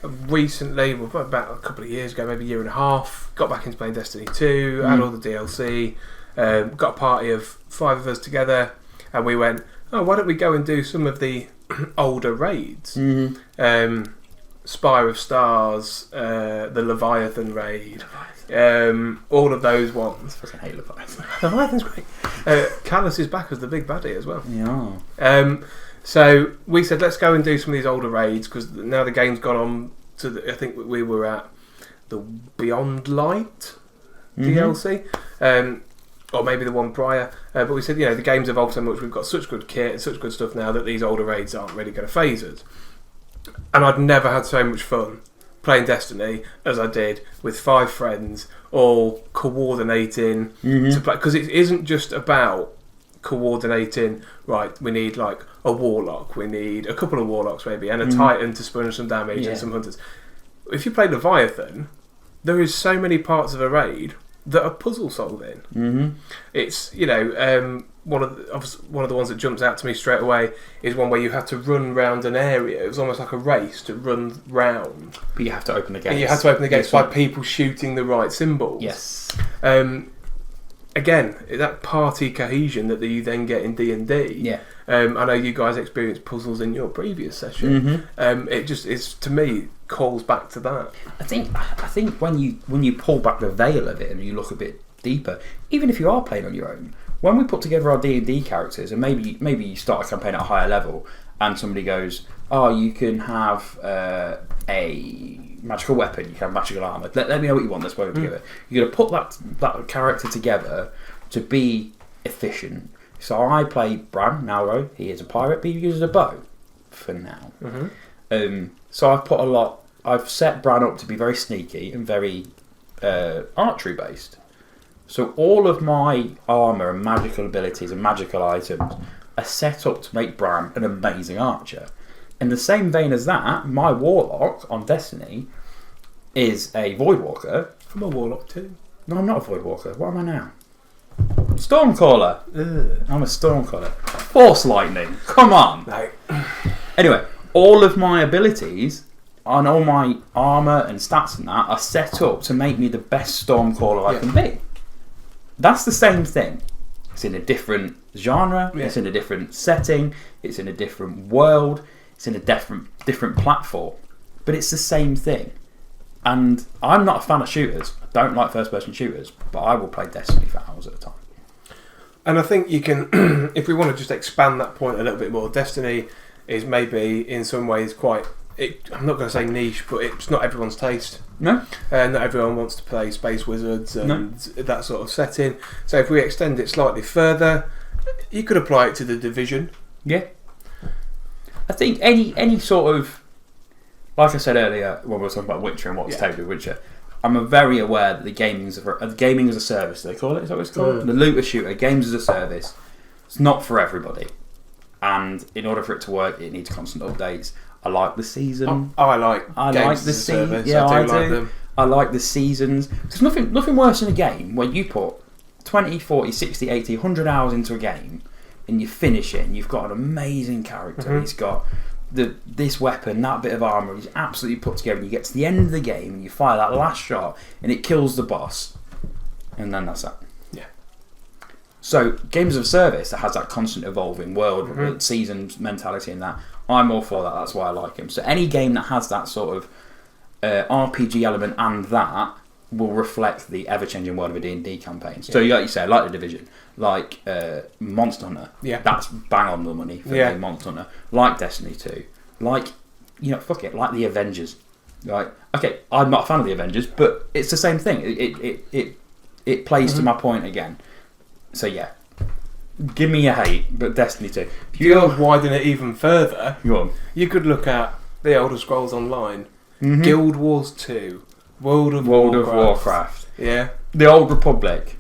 Recently, about a couple of years ago, maybe a year and a half, got back into playing Destiny 2, had all the DLC, got a party of 5 of us together, and we went, why don't we go and do some of the older raids? Spire of Stars, the Leviathan raid, all of those ones. I fucking hate Leviathan. Leviathan's great. Callus is back as the big baddie as well. Yeah. So we said, let's go and do some of these older raids, because now the game's gone on to I think we were at the Beyond Light DLC, or maybe the one prior. But we said, the game's evolved so much, we've got such good kit and such good stuff now that these older raids aren't really going to phase us. And I'd never had so much fun playing Destiny as I did with 5 friends, all coordinating to play, because it isn't just about coordinating. Right, we need like a warlock, we need a couple of warlocks maybe, and a titan to sponge some damage and some hunters. If you play Leviathan, there is so many parts of a raid that are puzzle solving. It's one of the ones that jumps out to me straight away is one where you have to run round an area. It was almost like a race to run round, but you have to open the gates. And you have to open the gates by people shooting the right symbols. Yes. Again, that party cohesion that you then get in D&D. Yeah. I know you guys experienced puzzles in your previous session. It just is, to me, calls back to that. I think when you pull back the veil of it and you look a bit deeper, even if you are playing on your own, when we put together our D&D characters, and maybe you start a campaign at a higher level, and somebody goes, you can have a magical weapon, you can have magical armour. Let me know what you want. Let's work together. You're going to put that character together to be efficient. So I play Bran Nalro. He is a pirate, but he uses a bow for now. So I've set Bran up to be very sneaky and very archery based. So all of my armour and magical abilities and magical items are set up to make Bran an amazing archer. In the same vein as that, my warlock on Destiny is a Voidwalker. I'm a warlock too. No, I'm not a Voidwalker. What am I now? Stormcaller. I'm a Stormcaller. Force Lightning. Come on. No. Anyway, all of my abilities and all my armour and stats and that are set up to make me the best Stormcaller I can be. That's the same thing. It's in a different genre. Yeah. It's in a different setting. It's in a different world. It's in a different platform. But it's the same thing. And I'm not a fan of shooters. I don't like first-person shooters. But I will play Destiny for hours at a time. And I think you can, if we want to just expand that point a little bit more, Destiny is maybe in some ways quite, I'm not going to say niche, but it's not everyone's taste. No? Not everyone wants to play Space Wizards and that sort of setting. So if we extend it slightly further, you could apply it to The Division. Yeah. I think any sort of, like I said earlier when we were talking about Witcher and what's taken with Witcher, I'm very aware that the gaming as a service, they call it, is that what it's called? The looter shooter, games as a service, it's not for everybody. And in order for it to work, it needs constant updates. I like the season. I like the season. Yeah, I do. Like them. I like the seasons. There's nothing worse in a game where you put 20, 40, 60, 80, 100 hours into a game and you finish it and you've got an amazing character. Mm-hmm. He's got this weapon, that bit of armour, he's absolutely put together, and you get to the end of the game and you fire that last shot and it kills the boss, and then that's that. Yeah. So games of service that has that constant evolving world, seasons mentality and that, I'm all for that. That's why I like them. So any game that has that sort of RPG element and that will reflect the ever-changing world of a D&D campaign. So like you say, like The Division, like Monster Hunter, that's bang on the money for me, Monster Hunter, like Destiny 2, like, like the Avengers. Right? Okay, I'm not a fan of the Avengers, but it's the same thing. It plays to my point again. So yeah, give me a hate, but Destiny 2. If you widen it even further, go on. You could look at the Elder Scrolls Online, Guild Wars 2, World of Warcraft. Yeah. The Old Republic.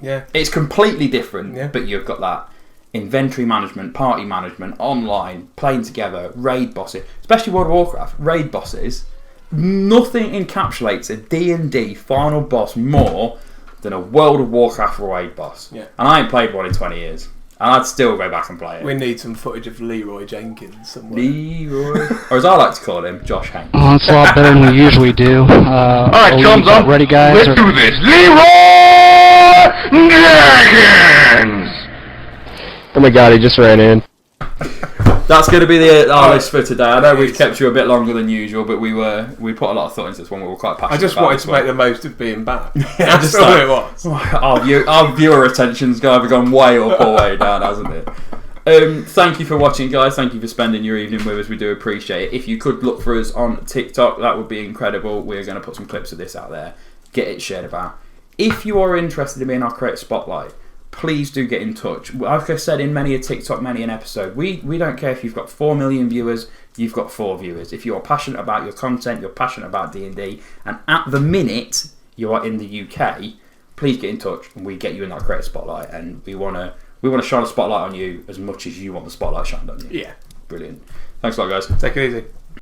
Yeah. It's completely different, but you've got that inventory management, party management, online, playing together, raid bosses. Especially World of Warcraft, raid bosses. Nothing encapsulates a D&D final boss more than a World of Warcraft raid boss. Yeah. And I ain't played one in 20 years. And I'd still go back and play it. We need some footage of Leroy Jenkins somewhere. Leroy. Or as I like to call him, Josh Hanks. Oh, it's a lot better than we usually do. Alright, thumbs up. Ready, guys? Let's do this. Leroy Jenkins! Oh my god, he just ran in. That's going to be our list for today. I know we've kept you a bit longer than usual, but we put a lot of thought into this one. We were quite passionate. I just wanted to make the most of being back. Yeah, That's all it was. Our viewer attention's either gone way up or way down, hasn't it? Thank you for watching, guys. Thank you for spending your evening with us. We do appreciate it. If you could look for us on TikTok, that would be incredible. We're going to put some clips of this out there. Get it shared about. If you are interested in being our Creator Spotlight, please do get in touch. Like I said in many a TikTok, many an episode, we don't care if you've got 4 million viewers, you've got 4 viewers. If you're passionate about your content, you're passionate about D&D, and at the minute you are in the UK, please get in touch and we get you in that Creator Spotlight. And we want to shine a spotlight on you as much as you want the spotlight shined on you. Yeah. Brilliant. Thanks a lot, guys. Take it easy.